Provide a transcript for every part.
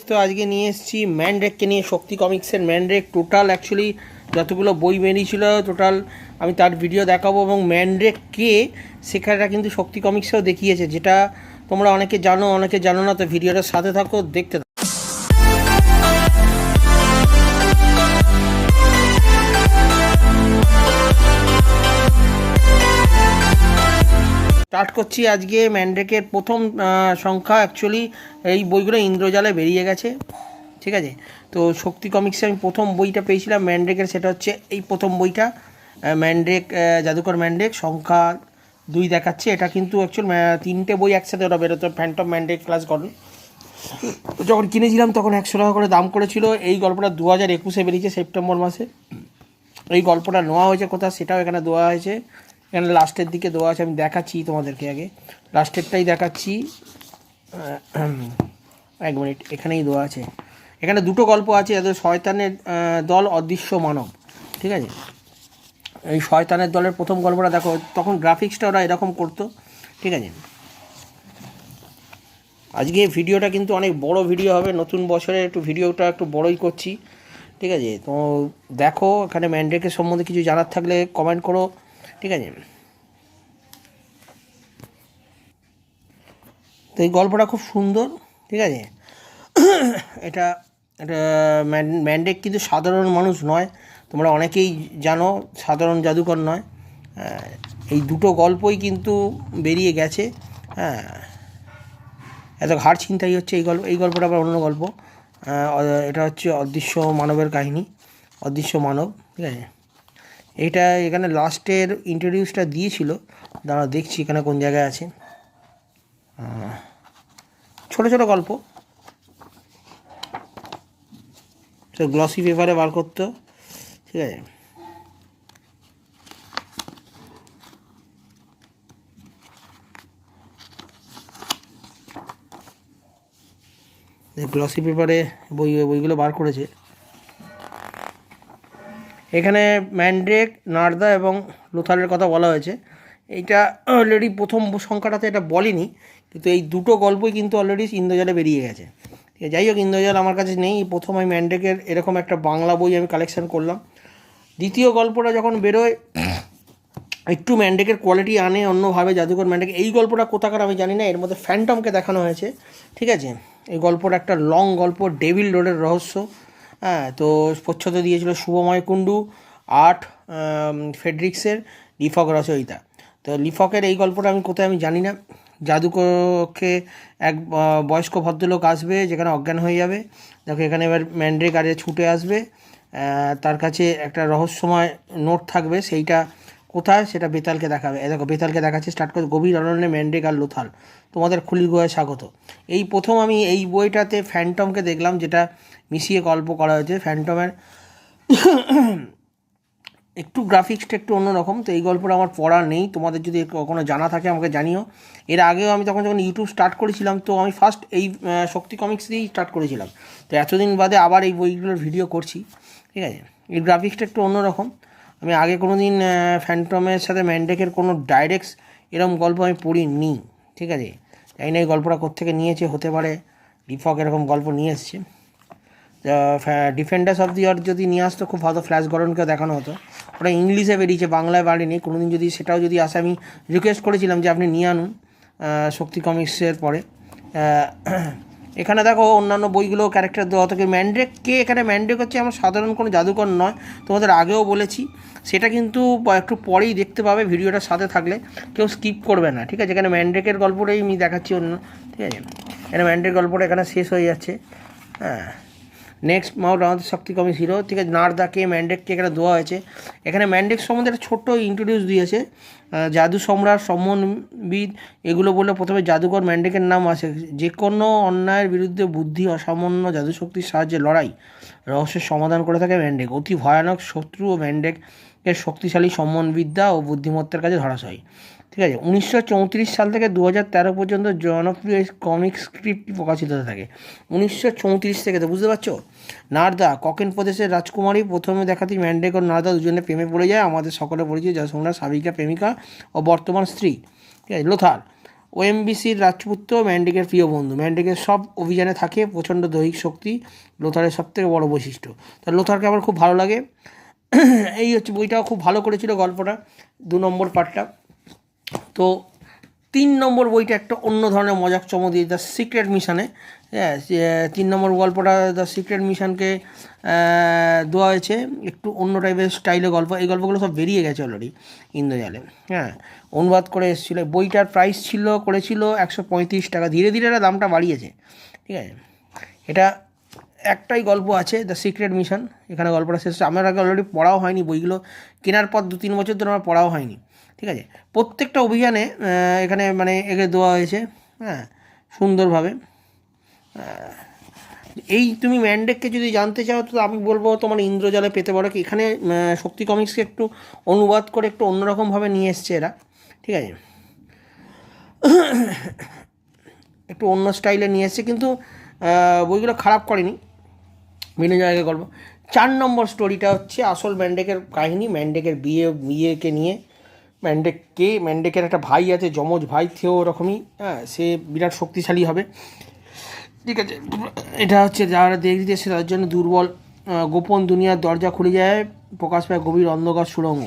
তো আজকে নিয়ে এসেছি ম্যানড্রেককে নিয়ে, শক্তি কমিক্সের ম্যানড্রেক। টোটাল অ্যাকচুয়ালি যতগুলো বই বেরিয়েছিল টোটাল আমি তার ভিডিও দেখাবো, এবং ম্যানড্রেক কে সেখানটা কিন্তু শক্তি কমিক্সেও দেখিয়েছে, যেটা তোমরা অনেকে জানো অনেকে জানো না। তো ভিডিওটার সাথে থাকো, দেখতে থাকো। স্টার্ট করছি আজকে ম্যানড্রেকের প্রথম সংখ্যা। অ্যাকচুয়ালি এই বইগুলো ইন্দ্রজালে বেরিয়ে গেছে, ঠিক আছে। তো শক্তি কমিক্সে আমি প্রথম বইটা পেয়েছিলাম ম্যানড্রেকের, সেটা হচ্ছে এই প্রথম বইটা, ম্যানড্রেক জাদুকর ম্যানড্রেক সংখ্যা 2 দেখাচ্ছে। এটা কিন্তু অ্যাকচুয়াল 3টে বই একসাথে ওটা বেরোতো, ফ্যান্টম ম্যানড্রেক ক্লাস গঠন। যখন কিনেছিলাম তখন 100 টাকা করে দাম করেছিল। এই গল্পটা 2021-এ বেরিয়েছে সেপ্টেম্বর মাসে। এই গল্পটা নেওয়া হয়েছে কোথাও সেটাও এখানে দেওয়া হয়েছে, এখানে লাস্টের দিকে দেওয়া আছে। আমি দেখাচ্ছি তোমাদেরকে, আগে লাস্টেরটাই দেখাচ্ছি। এক মিনিট, এখানেই দেওয়া আছে। এখানে দুটো গল্প আছে, যাদের শয়তানের দল অদৃশ্য মানব, ঠিক আছে। এই শয়তানের দলের প্রথম গল্পটা দেখো, তখন গ্রাফিক্সটা ওরা এরকম করতো, ঠিক আছে। আজকে ভিডিওটা কিন্তু অনেক বড় ভিডিও হবে, নতুন বছরে একটু ভিডিওটা একটু বড়ই করছি, ঠিক আছে। তো দেখো, এখানে ম্যানড্রেকের সম্বন্ধে কিছু জানার থাকলে কমেন্ট করো, ঠিক আছে। তো এই গল্পটা খুব সুন্দর, ঠিক আছে। এটা এটা ম্যানড্রেক কিন্তু সাধারণ মানুষ নয়, তোমরা অনেকেই জানো, সাধারণ জাদুকর নয়। এই দুটো গল্পই কিন্তু বেরিয়ে গেছে। হ্যাঁ, এত ঘাড় ছিনতাই হচ্ছে এই গল্পটা আবার অন্য গল্প। এটা হচ্ছে অদৃশ্য মানবের কাহিনী, অদৃশ্য মানব, ঠিক আছে। এইটা এখানে লাস্টের ইন্ট্রোডিউসটা দিয়েছিল, দাঁড়া দেখছি এখানে কোন জায়গায় আছে। ছোটো ছোটো গল্প, তো গ্লসি পেপারে বার করতো, ঠিক আছে। গ্লসি পেপারে বইগুলো বার করেছে। এখানে ম্যানড্রেক, নারদা এবং লোথালের কথা বলা হয়েছে। এইটা অলরেডি প্রথম সংখ্যাটাতে এটা বলেনি, কিন্তু এই দুটো গল্পই কিন্তু অলরেডি ইন্দ্রজালে বেরিয়ে গেছে, ঠিক আছে। যাই হোক, ইন্দ্রজাল আমার কাছে নেই। প্রথম আমি ম্যানড্রেকের এরকম একটা বাংলা বই আমি কালেকশান করলাম। দ্বিতীয় গল্পটা যখন বেরোয় একটু ম্যানড্রেকের কোয়ালিটি আনে অন্যভাবে, জাদুকর ম্যানড্রেক। এই গল্পটা কোথাকার আমি জানি না, এর মধ্যে ফ্যান্টমকে দেখানো হয়েছে, ঠিক আছে। এই গল্পটা একটা লং গল্প, ডেভিল রোডের রহস্য। হ্যাঁ, তো প্রচ্ছদ দিয়েছিল শুভময় কুণ্ডু, আর্ট ফেডরিক্সের, লিফক রচয়িতা। তো লিফকের এই গল্পটা আমি কোথায় আমি জানি না। জাদুকরকে এক বয়স্ক ভদ্রলোক আসবে, যেখানে অজ্ঞান হয়ে যাবে। দেখো এখানে এবার ম্যানড্রেক আরে ছুটে আসবে, তার কাছে একটা রহস্যময় নোট থাকবে, সেইটা কোথায় সেটা বেতালকে দেখাবে। দেখো বেতালকে দেখাচ্ছে, স্টার্ট করে গভীর অরণ্যে ম্যানড্রেক আর লোথাল, তোমাদের খুলির গুহায় স্বাগত। এই প্রথম আমি এই বইটাতে ফ্যান্টমকে দেখলাম, যেটা মিশিয়ে গল্প করা হয়েছে। ফ্যান্টমের একটু গ্রাফিক্সটা একটু অন্যরকম। তো এই গল্পটা আমার পড়া নেই, তোমাদের যদি কোনো জানা থাকে আমাকে জানিও। এর আগেও আমি যখন ইউটিউব স্টার্ট করেছিলাম, তো আমি ফার্স্ট এই শক্তি কমিক্স দিয়েই স্টার্ট করেছিলাম। তো এতদিন বাদে আবার এই বইগুলোর ভিডিও করছি, ঠিক আছে। এই গ্রাফিক্সটা একটু অন্যরকম। আমি আগে কোনো দিন ফ্যান্টমের সাথে ম্যানড্রেকের কোনো ডাইরেক্ট এরকম গল্প আমি পড়িনি, ঠিক আছে। জানি না এই গল্পটা কোত্থেকে নিয়েছে, হতে পারে লিফক এরকম গল্প নিয়ে এসছে। ডিফেন্ডার্স অফ দি আর্থ যদি নিয়ে আসতো খুব ভালো, ফ্ল্যাশ গর্ডনকে দেখানো হতো। ওটা ইংলিশে বেরিয়েছে, বাংলায় বাড়িনি কোনো দিন। যদি সেটাও যদি আসে, আমি রিকোয়েস্ট করেছিলাম যে আপনি নিয়ে আনুন শক্তি কমিক্সের পরে। এখানে দেখো অন্যান্য বইগুলো ক্যারেক্টার দেওয়া থাকে। ম্যানড্রেক কে, এখানে ম্যানড্রেক হচ্ছে আমার সাধারণ কোনো জাদুকর নয়, তোমাদের আগেও বলেছি। সেটা কিন্তু একটু পরেই দেখতে পাবে, ভিডিওটার সাথে থাকলে কেউ স্কিপ করবে না, ঠিক আছে। এখানে ম্যানড্রেকের গল্পটাই আমি দেখাচ্ছি অন্য, ঠিক আছে। এখানে ম্যানড্রেক গল্পটা এখানে শেষ হয়ে যাচ্ছে। হ্যাঁ, নেক্সট মাউট আমাদের শক্তি কমিক্স হিরো, ঠিক আছে। নারদাকে, ম্যানড্রেককে এখানে দেওয়া হয়েছে। এখানে ম্যানড্রেক সম্বন্ধে একটা ছোট্ট ইন্ট্রোডিউস দিয়েছে, জাদু সম্রাট, সম্মনবিদ, এগুলো বলে প্রথমে জাদুকর ম্যানড্রেকের নাম আসে। যে কোনো অন্যায়ের বিরুদ্ধে বুদ্ধি, অসামান্য জাদুশক্তির সাহায্যে লড়াই, রহস্যের সমাধান করে থাকে ম্যানড্রেক। অতি ভয়ানক শত্রু ও ম্যানড্রেকের শক্তিশালী সম্মনবিদ্যা ও বুদ্ধিমত্তার কাছে ধরাশায়ী, ঠিক আছে। 1934 সাল থেকে 2013 পর্যন্ত জনপ্রিয় কমিক স্ক্রিপ্টটি প্রকাশিত হতে থাকে। 1934 থেকে, তো বুঝতে পারছো। নারদা, ককেন প্রদেশের রাজকুমারী। প্রথমে দেখাতেই ম্যানড্রেক ও নারদা দুজনে প্রেমে পড়ে যায়। আমাদের সকলে পরিচিত যা সম্রাট সাবিকা প্রেমিকা ও বর্তমান স্ত্রী, ঠিক আছে। লোথাল, ওএমবিসির রাজপুত্র ম্যান্ডেকের প্রিয় বন্ধু। ম্যান্ডেকের সব অভিযানে থাকে প্রচণ্ড দৈহিক শক্তি, লোথারের সবথেকে বড় বৈশিষ্ট্য। তা লোথারকে আমার খুব ভালো লাগে। এই হচ্ছে বইটাও খুব ভালো করেছিল গল্পটা, 2 নম্বর পার্টটা। তো 3 নম্বর বইটা একটা অন্য ধরনের মজাক চমক দিয়ে দ্য সিক্রেট মিশনে, হ্যাঁ 3 নম্বর গল্পটা দ্য সিক্রেট মিশনকে দেওয়া হয়েছে একটু অন্য টাইপের স্টাইলে গল্প। এই গল্পগুলো সব বেরিয়ে গেছে অলরেডি ইন্দ্রজালে, হ্যাঁ অনুবাদ করে এসেছিলো। বইটার প্রাইস করেছিল 135 টাকা। ধীরে ধীরে এরা দামটা বাড়িয়েছে, ঠিক আছে। এটা একটাই গল্প আছে, দ্য সিক্রেট মিশন। এখানে গল্পটা শেষ। আমার আগে অলরেডি পড়াও হয়নি বইগুলো, কেনার পর 2-3 বছর ধরে আমার পড়াও হয়নি, ঠিক আছে। প্রত্যেকটা অভিযানে এখানে মানে একে দেওয়া হয়েছে, হ্যাঁ সুন্দরভাবে। এই তুমি ম্যান্ডেককে যদি জানতে চাও তো আমি বলবো তোমার ইন্দ্রজালে পেতে পারো। কি এখানে শক্তি কমিক্সকে একটু অনুবাদ করে একটু অন্যরকমভাবে নিয়ে এসছে এরা, ঠিক আছে, একটু অন্য স্টাইলে নিয়ে এসছে, কিন্তু বইগুলো খারাপ করেনি, বিভিন্ন জায়গায় গল্প। 4 নম্বর স্টোরিটা হচ্ছে আসল ম্যান্ডেকের কাহিনী। ম্যান্ডেকের বিয়েকে নিয়ে। ম্যান্ডেকের একটা ভাই আছে, যমজ ভাই, থেও ওরকমই, হ্যাঁ সে বিরাট শক্তিশালী হবে, ঠিক আছে। এটা হচ্ছে যারা দেখতে এসে তার জন্য দুর্বল, গোপন দুনিয়ার দরজা খুলে যায়, প্রকাশ পায় গভীর অন্ধকার সুড়ঙ্গ,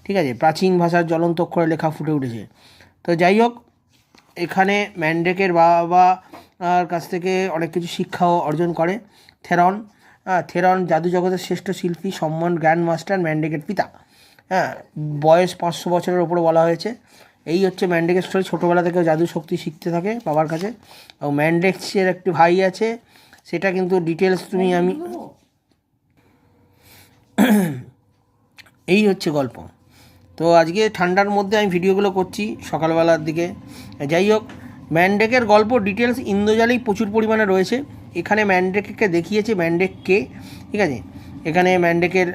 ঠিক আছে। প্রাচীন ভাষার জ্বলন্ত অক্ষরে লেখা ফুটে উঠেছে। তো যাই হোক, এখানে ম্যান্ডেকের বাবার কাছ থেকে অনেক কিছু শিক্ষাও অর্জন করে থেরন জাদু জগতের শ্রেষ্ঠ শিল্পী, সম্মান গ্র্যান্ড মাস্টার, ম্যান্ডেকের পিতা, হ্যাঁ বয়স 500 বছরের ওপরে বলা হয়েছে। এই হচ্ছে ম্যান্ডেকের স্টোরি। ছোটোবেলা থেকে জাদু শক্তি শিখতে থাকে বাবার কাছে। এবং ম্যান্ডেক্সের একটি ভাই আছে, সেটা কিন্তু ডিটেলস আমি এই হচ্ছে গল্প। তো আজকে ঠান্ডার মধ্যে আমি ভিডিওগুলো করছি সকালবেলার দিকে। যাই হোক, ম্যান্ডেকের গল্প ডিটেলস ইন্দ্রজালেই প্রচুর পরিমাণে রয়েছে। এখানে ম্যান্ডেককে দেখিয়েছে ম্যান্ডেককে, ঠিক আছে। এখানে ম্যান্ডেকের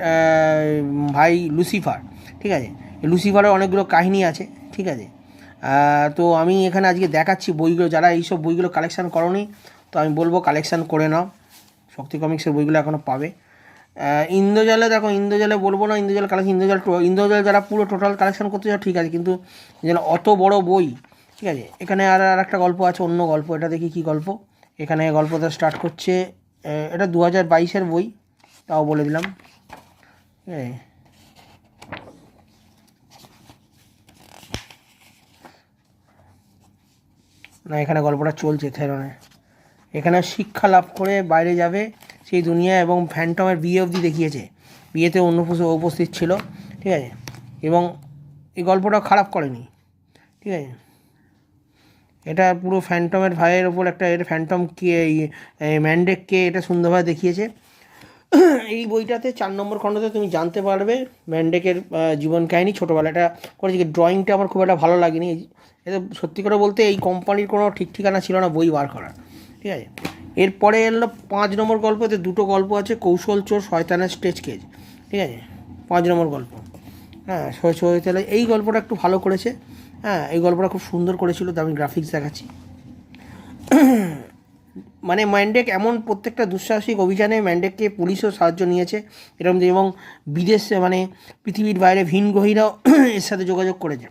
ভাই লুসিফার, ঠিক আছে। লুসিফারের অনেকগুলো কাহিনী আছে, ঠিক আছে। তো আমি এখানে আজকে দেখাচ্ছি বইগুলো। যারা এইসব বইগুলো কালেকশান করোনি তো আমি বলবো কালেকশান করে নাও। শক্তি কমিক্সের বইগুলো এখনও পাবে। ইন্দ্রজালে দেখো, ইন্দ্রজালে বলবো না ইন্দ্রজাল কালেকশন, ইন্দ্রজাল যারা পুরো টোটাল কালেকশন করতে চাও ঠিক আছে, কিন্তু যেন অত বড় বই, ঠিক আছে। এখানে আর একটা গল্প আছে, অন্য গল্প। এটা দেখি কী গল্প। এখানে গল্পটা স্টার্ট করছে, এটা 2022-এর বই, তাও বলে দিলাম, হ্যাঁ। না, এখানে গল্পটা চলছে থেরনের। এখানে শিক্ষা লাভ করে বাইরে যাবে সেই দুনিয়া, এবং ফ্যান্টমের বিয়ে অবধি দেখিয়েছে। বিয়েতে উপস্থিত ছিল, ঠিক আছে। এবং এই গল্পটা খারাপ করেনি, ঠিক আছে। এটা পুরো ফ্যান্টমের ভাইয়ের ওপর একটা, এটা ফ্যান্টমকে ম্যান্ডেককে এটা সুন্দরভাবে দেখিয়েছে। এই বইটাতে 4 নম্বর খণ্ডতে তুমি জানতে পারবে ম্যান্ডেকের জীবন কাহিনী। ছোটোবেলাটা করেছি, ড্রয়িংটা আমার খুব একটা ভালো লাগেনি। এটা সত্যি করে বলতে এই কোম্পানির কোনো ঠিক ঠিকানা ছিল না বই বার করার, ঠিক আছে। এরপরে এলো 5 নম্বর গল্প। এতে 2টো গল্প আছে, কৌশল চোর, শয়তানের স্টেজ কেজ, ঠিক আছে। 5 নম্বর গল্প, হ্যাঁ তাহলে এই গল্পটা একটু ভালো করেছে, হ্যাঁ এই গল্পটা খুব সুন্দর করেছিল। তো আমি গ্রাফিক্স দেখাচ্ছি। মানে ম্যান্ডেক এমন প্রত্যেকটা দুঃসাহসিক অভিযানে ম্যান্ডেককে পুলিশও সাহায্য নিয়েছে এরকম, এবং বিদেশে মানে পৃথিবীর বাইরে ভিনগ্রহীরাও এর সাথে যোগাযোগ করেছে।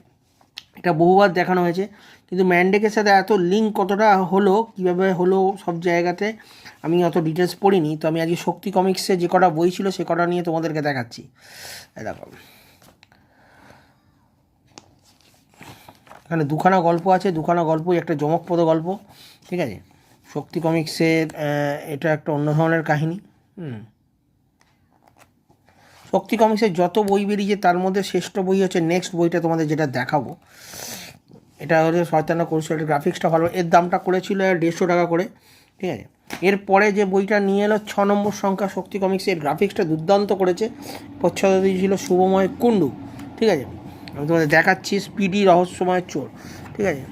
এটা বহুবার দেখানো হয়েছে, কিন্তু ম্যান্ডেকের সাথে এত লিঙ্ক কতটা হলো, কীভাবে হলো সব জায়গাতে আমি অত ডিটেলস পড়িনি। তো আমি আজকে শক্তি কমিক্সে যে কটা বই ছিল সে কটা নিয়ে তোমাদেরকে দেখাচ্ছি। দেখো এখানে 2খানা গল্প আছে, 2খানা গল্পই একটা চমকপ্রদ গল্প, ঠিক আছে। শক্তি কমিক্সের এটা একটা অন্য ধরনের কাহিনী। শক্তি কমিক্সের যত বই বেরিয়েছে তার মধ্যে শ্রেষ্ঠ বই হচ্ছে নেক্সট বইটা তোমাদের যেটা দেখাবো। এটা হচ্ছে শয়তানা কৌশল। গ্রাফিক্সটা ভালো, এর দামটা করেছিল 150 টাকা করে, ঠিক আছে। এরপরে যে বইটা নিয়ে এলো 6 নম্বর সংখ্যা শক্তি কমিক্সের, গ্রাফিক্সটা দুর্দান্ত করেছে। প্রচ্ছদ দিয়েছিল শুভময় কুণ্ডু, ঠিক আছে। আমি তোমাদের দেখাচ্ছি, স্পিডি রহস্যময় চোর, ঠিক আছে।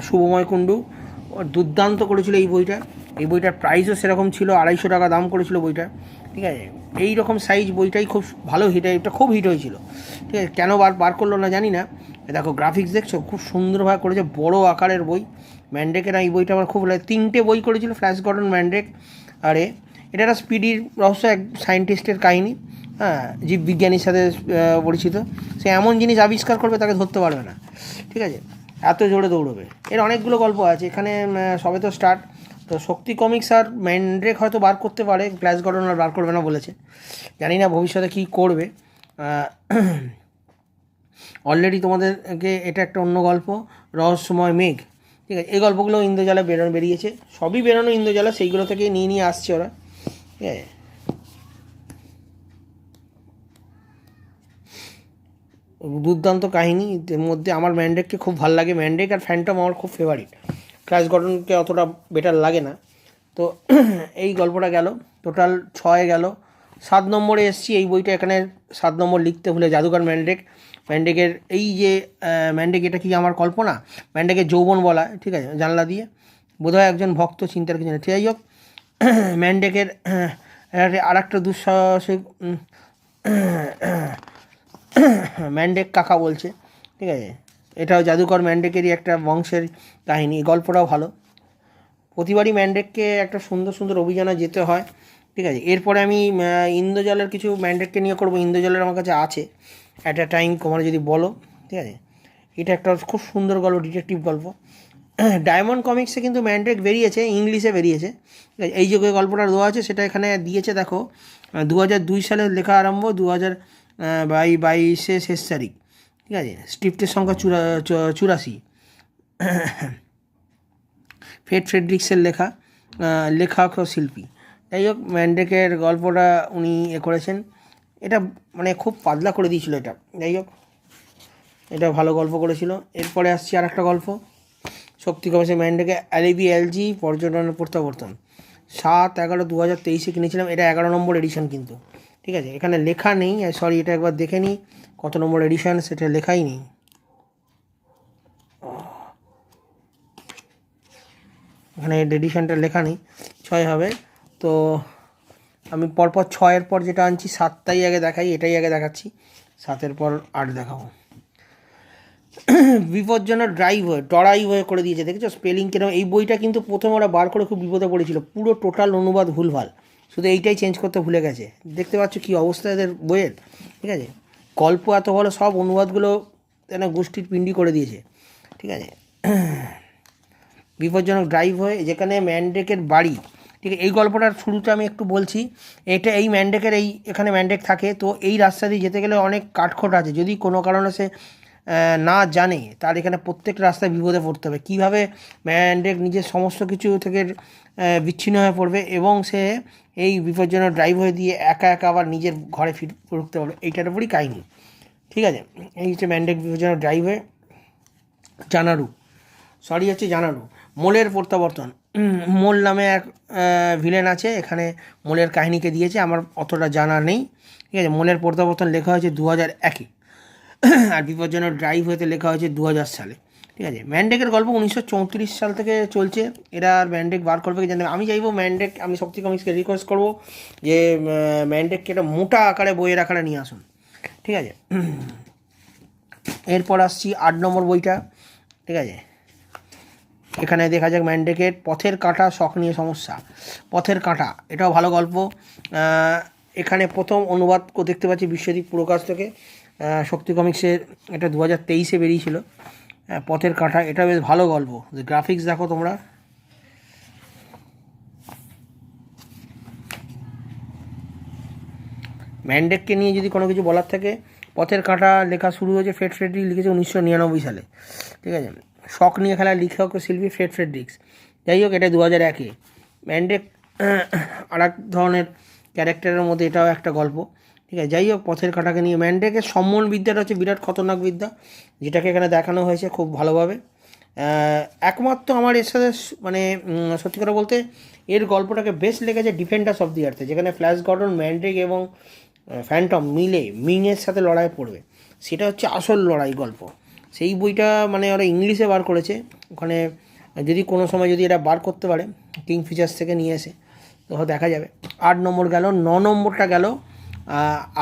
শুভময় কুণ্ডু দুর্দান্ত করেছিল এই বইটা। এই বইটার প্রাইসও সেরকম ছিল, 250 টাকা দাম করেছিল বইটা, ঠিক আছে। এই রকম সাইজ বইটাই খুব ভালো হিট, এটা খুব হিট হয়েছিল, ঠিক আছে। কেন বার করলো না জানি না। দেখো গ্রাফিক্স দেখছো, খুব সুন্দরভাবে করেছে, বড় আকারের বই। ম্যান্ডেকের এই বইটা আমার খুব লাগে। 3টে বই করেছিল, ফ্ল্যাশ গর্ডন, ম্যান্ডেক, আরে এটা একটা স্পিডির রহস্য, এক সায়েন্টিস্টের কাহিনী, হ্যাঁ জীববিজ্ঞানীর সাথে পরিচিত। সে এমন জিনিস আবিষ্কার করবে তাকে ধরতে পারবে না, ঠিক আছে। এত জোরে দৌড়বে। এর অনেকগুলো গল্প আছে এখানে, সবে তো স্টার্ট। তো শক্তি কমিক্স আর ম্যান্ড্রেক হয়তো বার করতে পারে, ফ্ল্যাশ গর্ডন আর বার করবে না বলেছে, জানি না ভবিষ্যতে কী করবে। অলরেডি তোমাদেরকে এটা একটা অন্য গল্প, রহস্যময় মেঘ, ঠিক আছে। এই গল্পগুলো ইন্দ্রজালে বেরিয়েছে, সবই বেরোনো ইন্দ্রজালে, সেইগুলো থেকে নিয়ে নিয়ে আসছে ওরা, ঠিক আছে। দুর্দান্ত কাহিনী। এর মধ্যে আমার ম্যান্ড্রেককে খুব ভালো লাগে, ম্যান্ড্রেক আর ফ্যান্টম আমার খুব ফেভারিট, ফ্ল্যাশ গর্ডনকে অতটা বেটার লাগে না। তো এই গল্পটা গেল, টোটাল 6 গেল। 7 নম্বরে এসছি এই বইটা, এখানে 7 নম্বর লিখতে ভুলে জাদুকর ম্যান্ড্রেক। ম্যান্ড্রেকের এই যে ম্যান্ড্রেক, এটা কি আমার কল্পনা? ম্যান্ড্রেকের যৌবন বলা, ঠিক আছে, জানলা দিয়ে বোধহয় একজন ভক্ত, চিন্তার কিছু নেই। যাই হোক, ম্যান্ড্রেকের আর একটা দুঃসাহসিক, ম্যান্ড্রেক কাকা বলছে, ঠিক আছে। এটাও জাদুকর ম্যান্ড্রেকেরই একটা বংশের কাহিনী, গল্পটাও ভালো। প্রতিবারই ম্যান্ড্রেককে একটা সুন্দর সুন্দর অভিযানে যেতে হয়, ঠিক আছে। এরপরে আমি ইন্দ্রজালের কিছু ম্যান্ড্রেককে নিয়ে করবো, ইন্দ্রজালের আমার কাছে আছে অ্যাট আ টাইম, তোমরা যদি বলো, ঠিক আছে। এটা একটা খুব সুন্দর গল্প, ডিটেকটিভ গল্প। ডায়মন্ড কমিক্সে কিন্তু ম্যান্ড্রেক বেরিয়েছে, ইংলিশে বেরিয়েছে, ঠিক আছে। এই যে গল্পটা দেওয়া আছে সেটা এখানে দিয়েছে, দেখো 2002 সালে লেখা আরম্ভ, 2022 শেষ তারিখ, ঠিক আছে। স্ক্রিপ্টের সংখ্যা 84। ফ্রেডরিক্সের লেখা, লেখক ও শিল্পী। যাই হোক, ম্যান্ড্রেকের গল্পটা উনি করেছেন, এটা মানে খুব পাতলা করে দিয়েছিল এটা। যাই হোক, এটা ভালো গল্প করেছিল। এরপরে আসছি আর একটা গল্প, শক্তি কমিক্সে ম্যান্ড্রেকে অ্যালিবি এলজি পর্যটনের প্রত্যাবর্তন, 7/11/2023 কিনেছিলাম। এটা 11 নম্বর এডিশন কিন্তু, ঠিক আছে। এখানে লেখা নেই, সরি, এটা একবার দেখে নিই কত নম্বর এডিশন, সেটা লেখাই নেই। এখানে এডিশনটা লেখা নেই, 6 হবে। তো আমি পরপর 6-এর পর যেটা আনছি 7টাই আগে দেখাই, এটাই আগে দেখাচ্ছি, 7-এর পর 8 দেখাবো। বিপজ্জনক ডরাই হয়ে করে দিয়েছে, দেখেছো স্পেলিং কিরকম। এই বইটা কিন্তু প্রথমে ওরা বার করে খুব বিপদে পড়েছিল, পুরো টোটাল অনুবাদ ভুলভাল, শুধু এইটাই চেঞ্জ করতে ভুলে গেছে। দেখতে পাচ্ছ কী অবস্থা এদের বইয়ের, ঠিক আছে। গল্প এত ভালো, সব অনুবাদগুলো গোষ্ঠীর পিণ্ডি করে দিয়েছে, ঠিক আছে। বিপজ্জনক ড্রাইভ হয়ে, যেখানে ম্যান্ড্রেকের বাড়ি, ঠিক আছে। এই গল্পটার শুরুতে আমি একটু বলছি, এটা এই ম্যান্ড্রেকের এখানে ম্যান্ড্রেক থাকে, তো এই রাস্তা দিয়ে যেতে গেলে অনেক কাঠখোট আছে, যদি কোনো কারণে সে না জানে, তার এখানে প্রত্যেক রাস্তায় বিপদে পড়তে হবে। কীভাবে ম্যান্ড্রেক নিজের সমস্ত কিছু থেকে বিচ্ছিন্ন হয়ে পড়বে এবং সে এই বিপজ্জনক ড্রাইভ হয়ে দিয়ে একা একা আবার নিজের ঘরে ঢুকতে পারবে, এইটার উপরই কাহিনি, ঠিক আছে। এই হচ্ছে ম্যান্ড্রেক বিপজ্জনক ড্রাইভ হয়ে। জানারু মোলের প্রত্যাবর্তন। মোল নামে এক ভিলেন আছে, এখানে মোলের কাহিনীকে দিয়েছে, আমার অতটা জানা নেই, ঠিক আছে। মোলের প্রত্যাবর্তন লেখা হয়েছে 2001-এ, আর বিপজ্জনক ড্রাইভ হতে লেখা হয়েছে 2000 সালে, ঠিক আছে। ম্যান্ড্রেকের গল্প 1934 সাল থেকে চলছে, এরা আর ম্যান্ড্রেক বার করবে কি জানতে। আমি চাইবো ম্যান্ড্রেক, আমি শক্তি কমিক্সকে রিকোয়েস্ট করবো যে ম্যান্ড্রেককে একটা মোটা আকারে বইয়ের আকারে নিয়ে আসুন, ঠিক আছে। এরপর আসছি 8 নম্বর বইটা, ঠিক আছে। এখানে দেখা যাক ম্যান্ড্রেকের পথের কাঁটা, শখ নিয়ে সমস্যা। পথের কাঁটা, এটাও ভালো গল্প। এখানে প্রথম অনুবাদ দেখতে পাচ্ছি বিশ্বদীপ প্রকাশ থেকে, শক্তি কমিক্সের, এটা 2023-এ বেরিয়েছিল। পথের কাঁটা, এটা বেশ ভালো গল্প, গ্রাফিক্স দেখো তোমরা। ম্যান্ড্রেককে নিয়ে যদি কোনো কিছু বলার থাকে, পথের কাঁটা লেখা শুরু হয়েছে, ফ্রেডরিক্স লিখেছে 1999 সালে, ঠিক আছে। শখ নিয়ে খেলা, লেখক শিল্পী ফ্রেডরিক্স। যাই হোক, এটা 2001-এ। ম্যান্ড্রেক আর এক ধরনের ক্যারেক্টারের মধ্যে এটাও একটা গল্প, ঠিক আছে। যাই হোক, পথের কাঁটাকে নিয়ে ম্যান্ড্রেকের সম্মন বিদ্যাটা হচ্ছে বিরাট খতরনাক বিদ্যা, যেটাকে এখানে দেখানো হয়েছে খুব ভালোভাবে। একমাত্র আমার এর সাথে মানে সত্যি কথা বলতে এর গল্পটাকে বেস্ট লেগেছে ডিফেন্ডার্স অফ দি আর্থে, যেখানে ফ্ল্যাশ গর্ডন, ম্যান্ড্রেক এবং ফ্যান্টম মিলে মিংয়ের সাথে লড়াই পড়বে, সেটা হচ্ছে আসল লড়াই গল্প। সেই বইটা মানে ওরা ইংলিশে বার করেছে, ওখানে যদি কোনো সময় যদি এরা বার করতে পারে কিং ফিচার্স থেকে নিয়ে এসে, তো দেখা যাবে। 8 নম্বর গেল। 9 নম্বরটা গেল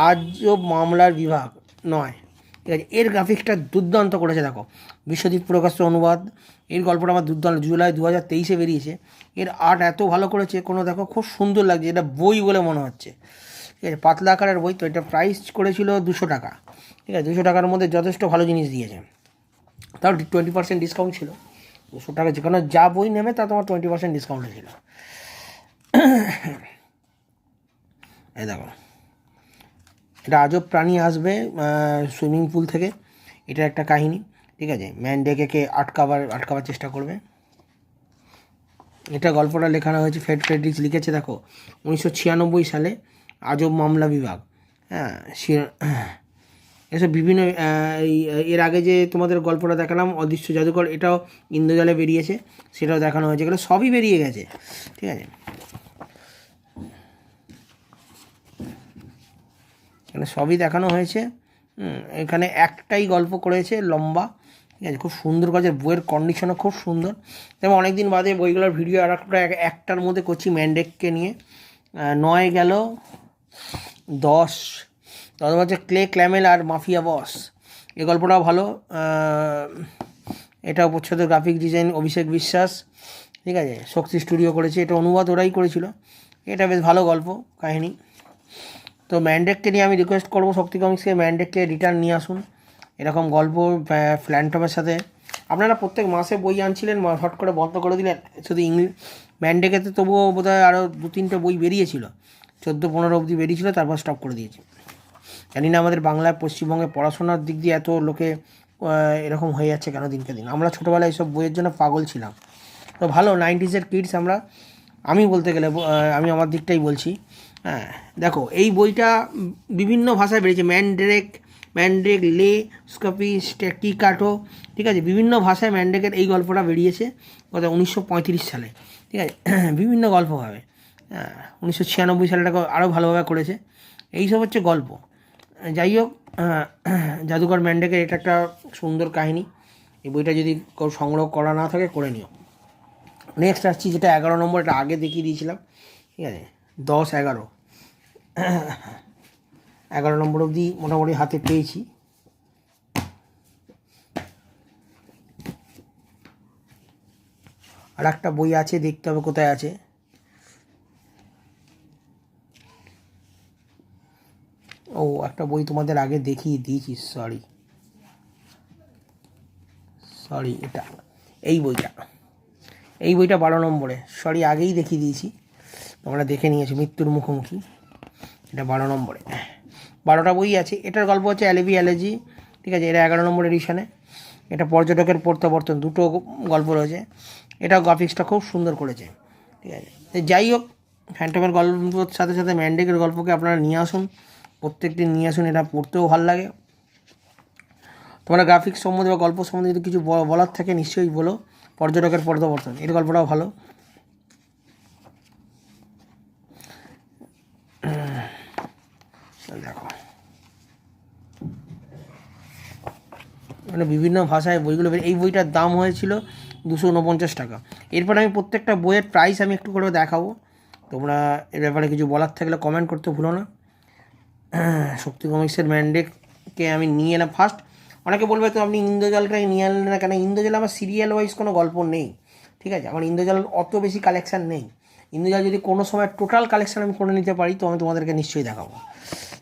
আজও মামলার বিভাগ নয়, ঠিক আছে। এর গ্রাফিক্সটা দুর্দান্ত করেছে, দেখো, বিশ্বদীপ প্রকাশের অনুবাদ। এর গল্পটা আমার দুর্দান্ত, জুলাই 2023-এ বেরিয়েছে। এর আর্ট এত ভালো করেছে, কোনো দেখো খুব সুন্দর লাগছে, এটা বই বলে মনে হচ্ছে, ঠিক আছে। পাতলা আকারের বই, তো এটা প্রাইস করেছিল 200 টাকা, ঠিক আছে। 200 টাকার মধ্যে যথেষ্ট ভালো জিনিস দিয়েছে। তাও 20% ডিসকাউন্ট ছিল, 200 টাকা যেখানে যা বই নেবে তা তোমার 20% ডিসকাউন্টে ছিল। এই দেখো, এটা আজব প্রাণী আসবে সুইমিং পুল থেকে, এটা একটা কাহিনী, ঠিক আছে। ম্যান্ডেকে আটকাবার চেষ্টা করবে। এটা গল্পটা লেখানো হয়েছে ফ্রেডরিক্স লিখেছে, দেখো 1996 সালে, আজব মামলা বিভাগ। হ্যাঁ, এসব বিভিন্ন এর আগে যে তোমাদের গল্পটা দেখালাম অদৃশ্য জাদুকর, এটাও ইন্দ্রজালে বেরিয়েছে, সেটাও দেখানো হয়েছে, এগুলো সবই বেরিয়ে গেছে, ঠিক আছে। এখানে সবই দেখানো হয়েছে। এখানে একটাই গল্প করেছে লম্বা, ঠিক আছে, খুব সুন্দর কাজের, বইয়ের কন্ডিশনও খুব সুন্দর। যেমন অনেক দিন বাদে বইগুলোর ভিডিও আর একটার মধ্যে করছি ম্যান্ডেককে নিয়ে। 9 গেল 10 হচ্ছে ক্লে ক্ল্যামেল আর মাফিয়া বস, এই গল্পটাও ভালো। এটা প্রচ্ছদ গ্রাফিক ডিজাইন অভিষেক বিশ্বাস, ঠিক আছে, শক্তি স্টুডিও করেছে, এটা অনুবাদ ওরাই করেছিল। এটা বেশ ভালো গল্প কাহিনী। তো ম্যান্ডেককে নিয়ে আমি রিকোয়েস্ট করবো শক্তি কমিক্সকে ম্যান্ডেককে রিটার্ন নিয়ে আসুন, এরকম গল্প ফ্ল্যান্টমের সাথে। আপনারা প্রত্যেক মাসে বই আনছিলেন, হট করে বন্ধ করে দিলেন, শুধু ম্যান্ডেকেতে তবুও বোধহয় আরও 2-3টে বই বেরিয়েছিল, 14-15 অবধি বেরিয়েছিল, তারপর স্টপ করে দিয়েছে। জানি না আমাদের বাংলায় পশ্চিমবঙ্গে পড়াশোনার দিক দিয়ে এত লোকে এরকম হয়ে যাচ্ছে কেন দিনকে দিন। আমরা ছোটোবেলায় এইসব বইয়ের জন্য পাগল ছিলাম। তো ভালো 90s কিডস আমি বলতে গেলে আমি আমার দিকটাই বলছি। হ্যাঁ, দেখো এই বইটা বিভিন্ন ভাষায় বেরিয়েছে, ম্যান্ড্রেক লে স্কপি টিকাটো, ঠিক আছে, বিভিন্ন ভাষায় ম্যান্ড্রেকের এই গল্পটা বেরিয়েছে গত 1935 সালে, ঠিক আছে। বিভিন্ন গল্পভাবে, 1996 সালে এটাকে আরও ভালোভাবে করেছে। এইসব হচ্ছে গল্প। যাই হোক, জাদুকর ম্যান্ডেকের এটা একটা সুন্দর কাহিনী। এই বইটা যদি কেউ সংগ্রহ করা না থাকে করে নিও। নেক্সট আসছি যেটা 11 নম্বর, এটা আগে দেখিয়ে দিয়েছিলাম, ঠিক আছে। 11 নম্বর অবধি মোটামুটি হাতে পেয়েছি। আর একটা বই আছে, দেখতে হবে কোথায় আছে। ও, একটা বই তোমাদের আগে দেখিয়ে দিয়েছি, সরি, এটা এই বইটা 12 নম্বরে, সরি আগেই দেখিয়ে দিয়েছি, তোমরা দেখে নিয়েছো, মৃত্যুর মুখোমুখি, এটা 12 নম্বরে। 12টা বই আছে। এটার গল্প হচ্ছে অ্যালেজি, ঠিক আছে, এটা 11 নম্বর এডিশনে। এটা পর্যটকের প্রত্যাবর্তন, দুটো গল্প রয়েছে। এটা গ্রাফিক্সটা খুব সুন্দর করেছে, ঠিক আছে। যাই হোক, ফ্যান্টমের গল্পর সাথে সাথে ম্যান্ডেকের গল্পকে আপনারা নিয়ে আসুন, প্রত্যেকদিন নিয়ে আসুন, এটা পড়তেও ভালো লাগে। তোমরা গ্রাফিক্স সম্বন্ধে বা গল্প সম্বন্ধে যদি কিছু বলার থাকে নিশ্চয়ই বলো। পর্যটকের প্রত্যাবর্তন, এর গল্পটাও ভালো। দেখো, মানে বিভিন্ন ভাষায় বইগুলো, এই বইটার দাম হয়েছিল 249 টাকা। এরপর আমি প্রত্যেকটা বইয়ের প্রাইস আমি একটু করে দেখাবো, তোমরা এ ব্যাপারে কিছু বলার থাকলে কমেন্ট করতে ভুলো না। শক্তি কমিক্সের ম্যান্ডেককে আমি নিয়ে এলাম ফার্স্ট। অনেকে বলবে তো আপনি ইন্দ্রজালটাই নিয়ে আনলেন না কেন? ইন্দ্রজাল আমার সিরিয়াল ওয়াইজ কোনো গল্প নেই, ঠিক আছে, আমার ইন্দ্রজাল অত বেশি কালেকশান নেই। ইন্দ্রজাল যদি কোনো সময় টোটাল কালেকশান আমি করে নিতে পারি তো আমি তোমাদেরকে নিশ্চয়ই দেখাবো।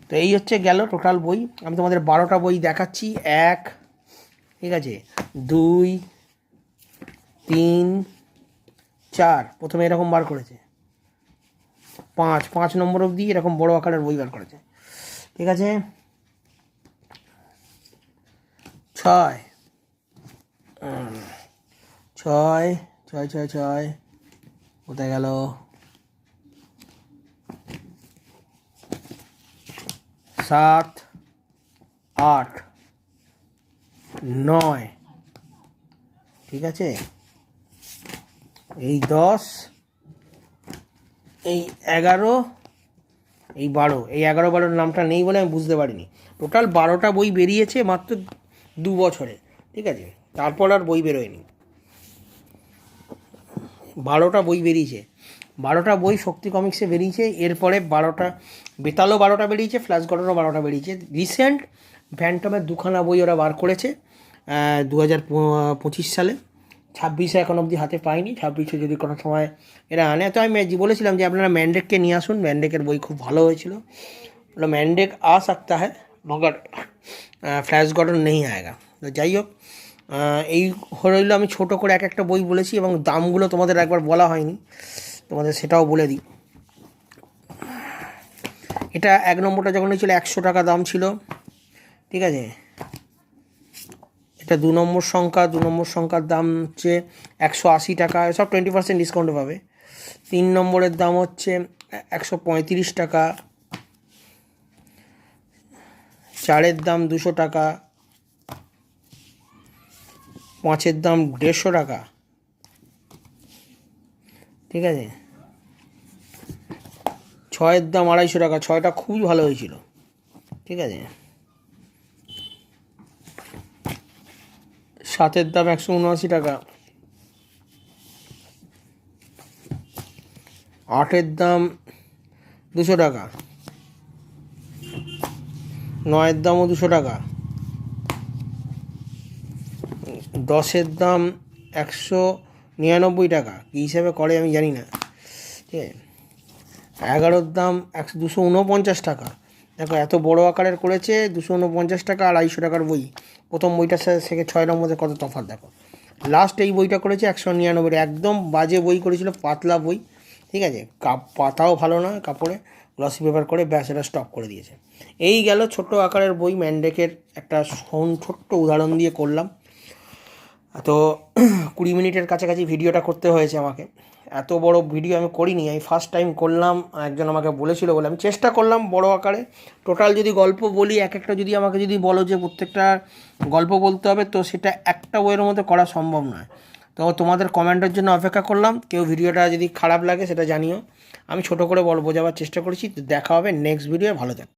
তো এই হচ্ছে গেল টোটাল বই। আমি তোমাদের 12টা বই দেখাচ্ছি। 1, ঠিক আছে, 2, 3, 4, প্রথমে এরকম বার করেছে, 5 নম্বর অবধি এরকম বড় আকারের বই বার করেছে, ঠিক আছে। 6, 6 কোথায় গেল? 7, 8, 9, ঠিক আছে, এই 10, এই 11, এই 12। এই 11-12 নামটা নেই বলে আমি বুঝতে পারিনি। টোটাল 12টা বই বেরিয়েছে মাত্র 2 বছরে, ঠিক আছে, তারপর আর বই বেরোয়নি। 12টা বই বেরিয়েছে, 12টা বই শক্তি কমিক্সে বেরিয়েছে। এরপরে 12টা বেতালও 12টা বেরিয়েছে, ফ্ল্যাশ গর্ডনও 12টা বেরিয়েছে। রিসেন্ট ফ্যান্টমের 2খানা বই ওরা বার করেছে 2025 সালে। 26-এ এখন অবধি হাতে পাইনি, 26-এ যদি কোনো সময় এরা আনে। তো আমি বলেছিলাম যে আপনারা ম্যান্ডেককে নিয়ে আসুন, ম্যান্ডেকের বই খুব ভালো হয়েছিল। বলো ম্যান্ডেক आ सकता है मगर फ्लैश गॉर्डन नहीं आएगा। तो যাই হোক, এই হইলো আমি ছোট করে এক একটা বই বলেছি এবং দামগুলো তোমাদের একবার বলা হয়নি, তোমাদের সেটাও বলে দিই। এটা 1 নম্বরটা যখন ছিল 100 টাকা দাম ছিল, ঠিক আছে। এটা 2 নম্বর সংখ্যার দাম হচ্ছে 180 টাকা, সব 20% ডিসকাউন্টে পাবে। 3 নম্বরের দাম হচ্ছে 135 টাকা, 4-এর দাম 200 টাকা, 5-এর দাম 150 টাকা, ঠিক আছে। 6-এর দাম 250 টাকা, 6টা খুবই ভালো হয়েছিল, ঠিক আছে। 7-এর দাম 179 টাকা, 8-এর দাম 200 টাকা, 9-এর দামও 200 টাকা, 10-এর দাম 199 টাকা, কী হিসাবে করে আমি জানি না, ঠিক আছে। 11-এর দাম 249 টাকা। দেখো এত বড় আকারের করেছে, 249 টাকা, 250 টাকার বই। প্রথম বইটার সাথে 6 নম্বরে কত তফাৎ দেখো। লাস্ট এই বইটা করেছে 199, একদম বাজে বই করেছিল, পাতলা বই, ঠিক আছে। পাতাও ভালো না, কাপড়ে গ্লসি পেপার করে ব্যাস এটা স্টপ করে দিয়েছে। এই গেল ছোট্ট আকারের বই, ম্যান্ডেকের একটা ছোট্ট উদাহরণ দিয়ে করলাম। তো 20 মিনিটের কাছাকাছি ভিডিওটা করতে হয়েছে আমাকে। এত বড় ভিডিও আমি করিনি, আমি ফার্স্ট টাইম করলাম, একজন আমাকে বলেছিল বলে আমি চেষ্টা করলাম বড় আকারে। টোটাল যদি গল্প বলি, এক একটা যদি আমাকে যদি বলো যে প্রত্যেকটা গল্প বলতে হবে, তো সেটা একটা বইয়ের মধ্যে করা সম্ভব নয়। তো তোমাদের কমেন্টের জন্য অপেক্ষা করলাম। কেউ ভিডিওটা যদি খারাপ লাগে সেটা জানিও, আমি ছোট করে বোঝাবার চেষ্টা করেছি। দেখা হবে নেক্সট ভিডিও, ভালো থাকো।